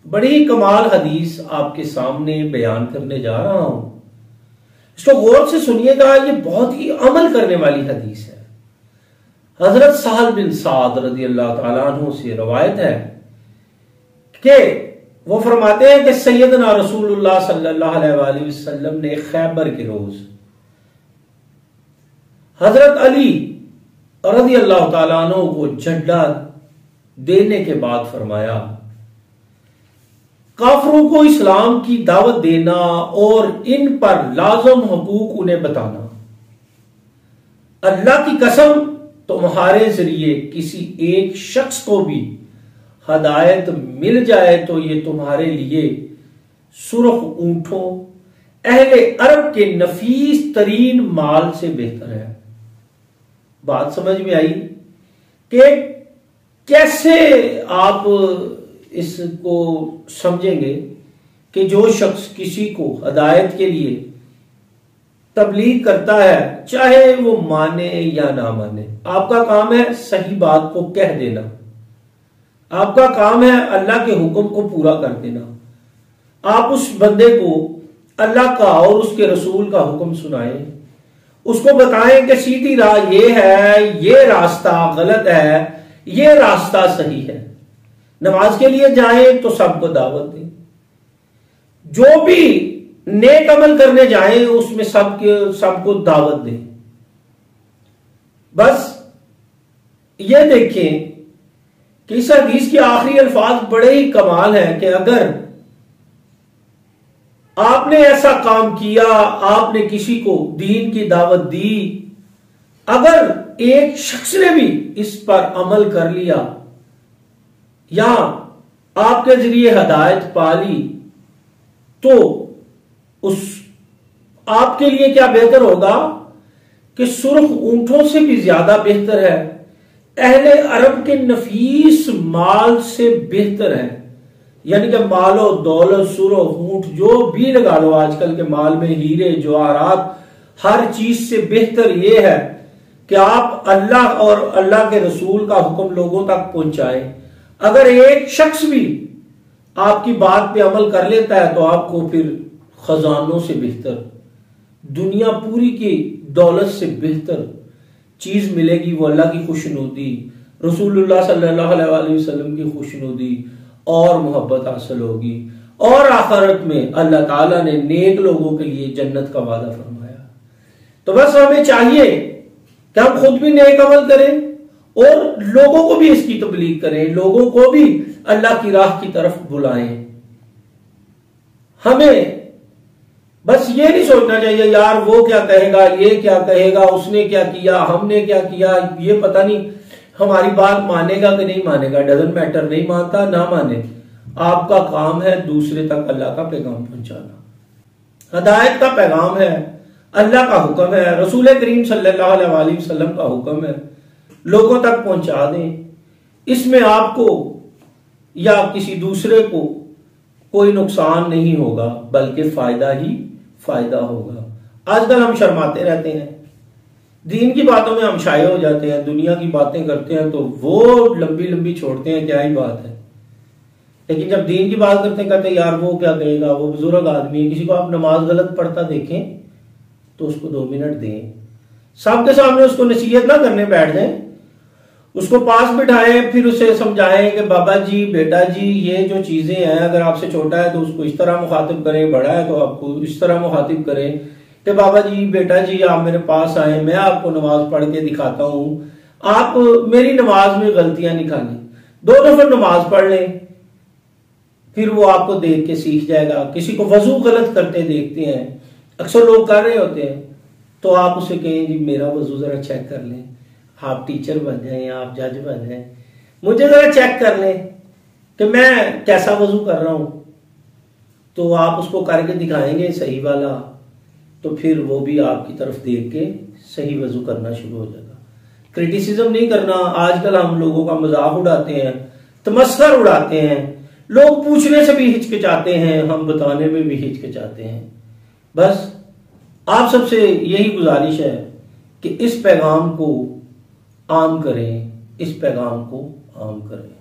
बड़ी कमाल हदीस आपके सामने बयान करने जा रहा हूं। इसको गौर से सुनिएगा, ये बहुत ही अमल करने वाली हदीस है। हजरत सहल बिन साद रजी अल्लाह तआला अन्हु से रवायत है कि वो फरमाते हैं कि सैयदना रसूलुल्लाह सल्लल्लाहु अलैहि वसल्लम ने खैबर के रोज हजरत अली रजी अल्लाह तआला अन्हु को झंडा देने के बाद फरमाया, काफरों को इस्लाम की दावत देना और इन पर लाजम हुकूक उन्हें बताना। अल्लाह की कसम, तुम्हारे जरिए किसी एक शख्स को भी हदायत मिल जाए तो ये तुम्हारे लिए सुर्ख ऊंटों अहले अरब के नफीस तरीन माल से बेहतर है। बात समझ में आई कि कैसे आप इसको समझेंगे कि जो शख्स किसी को हदायत के लिए तबलीग करता है, चाहे वो माने या ना माने, आपका काम है सही बात को कह देना, आपका काम है अल्लाह के हुक्म को पूरा कर देना। आप उस बंदे को अल्लाह का और उसके रसूल का हुक्म सुनाएं, उसको बताएं कि सीधी राह ये है, ये रास्ता गलत है, ये रास्ता सही है। नमाज के लिए जाएं तो सबको दावत दें, जो भी नेक अमल करने जाएं उसमें सबको दावत दें। बस ये देखें कि इस हदीस के आखिरी अल्फाज बड़े ही कमाल हैं कि अगर आपने ऐसा काम किया, आपने किसी को दीन की दावत दी, अगर एक शख्स ने भी इस पर अमल कर लिया या आपके जरिए हदायत पा ली, तो उस आपके लिए क्या बेहतर होगा कि सुर्ख ऊंटों से भी ज्यादा बेहतर है, अहले अरब के नफीस माल से बेहतर है। यानी कि मालो दौलत सुर्ख ऊंट जो भी लगा लो, आजकल के माल में हीरे जवाहरात, हर चीज से बेहतर यह है कि आप अल्लाह और अल्लाह के रसूल का हुक्म लोगों तक पहुंचाएं। अगर एक शख्स भी आपकी बात पे अमल कर लेता है तो आपको फिर खजानों से बेहतर, दुनिया पूरी की दौलत से बेहतर चीज मिलेगी। वो अल्लाह की खुशनुदी, रसूलुल्लाह सल्लल्लाहु अलैहि वसल्लम की खुशनुदी और मोहब्बत हासिल होगी। और आखिरत में अल्लाह ताला ने नेक लोगों के लिए जन्नत का वादा फरमाया। तो बस हमें चाहिए कि हम खुद भी नेक अमल करें और लोगों को भी इसकी तबलीग करें, लोगों को भी अल्लाह की राह की तरफ बुलाएं। हमें बस ये नहीं सोचना चाहिए यार वो क्या कहेगा, ये क्या कहेगा, उसने क्या किया, हमने क्या किया, ये पता नहीं हमारी बात मानेगा कि नहीं मानेगा। डजंट मैटर, नहीं मानता ना माने, आपका काम है दूसरे तक अल्लाह का पैगाम पहुंचाना। हदायत का पैगाम है, अल्लाह का हुक्म है, रसूल करीम सल्लल्लाहु अलैहि वसल्लम का हुक्म है, लोगों तक पहुंचा दें। इसमें आपको या किसी दूसरे को कोई नुकसान नहीं होगा, बल्कि फायदा ही फायदा होगा। आजकल हम शर्माते रहते हैं, दीन की बातों में हम शाये हो जाते हैं, दुनिया की बातें करते हैं तो वो लंबी लंबी छोड़ते हैं, क्या ही बात है। लेकिन जब दीन की बात करते हैं कहते हैं यार वो क्या कहेगा, वो बुजुर्ग आदमी है। किसी को आप नमाज गलत पढ़ता देखें तो उसको 2 मिनट दें, सबके सामने उसको नसीहत ना करने बैठ जाएं, उसको पास बिठाएं, फिर उसे समझाएं कि बाबा जी, बेटा जी, ये जो चीजें हैं, अगर आपसे छोटा है तो उसको इस तरह मुखातिब करें, बड़ा है तो आपको इस तरह मुखातिब करें कि बाबा जी, बेटा जी, आप मेरे पास आए, मैं आपको नमाज पढ़ के दिखाता हूं, आप मेरी नमाज में गलतियां निकालें, 2 दफा नमाज पढ़ लें, फिर वो आपको देख के सीख जाएगा। किसी को वजू गलत करते देखते हैं, अक्सर लोग कर रहे होते हैं, तो आप उसे कहें जी मेरा वजू जरा चेक कर लें, आप टीचर बन जाएं, आप जज बन जाएं, मुझे जरा चेक कर लें कि मैं कैसा वजू कर रहा हूं। तो आप उसको करके दिखाएंगे सही वाला, तो फिर वो भी आपकी तरफ देख के सही वजू करना शुरू हो जाएगा। क्रिटिसिज्म नहीं करना। आजकल हम लोगों का मजाक उड़ाते हैं, तमस्खर उड़ाते हैं, लोग पूछने से भी हिचकिचाते हैं, हम बताने में भी हिचकिचाते हैं। बस आप सबसे यही गुजारिश है कि इस पैगाम को आम करें, इस पैगाम को आम करें।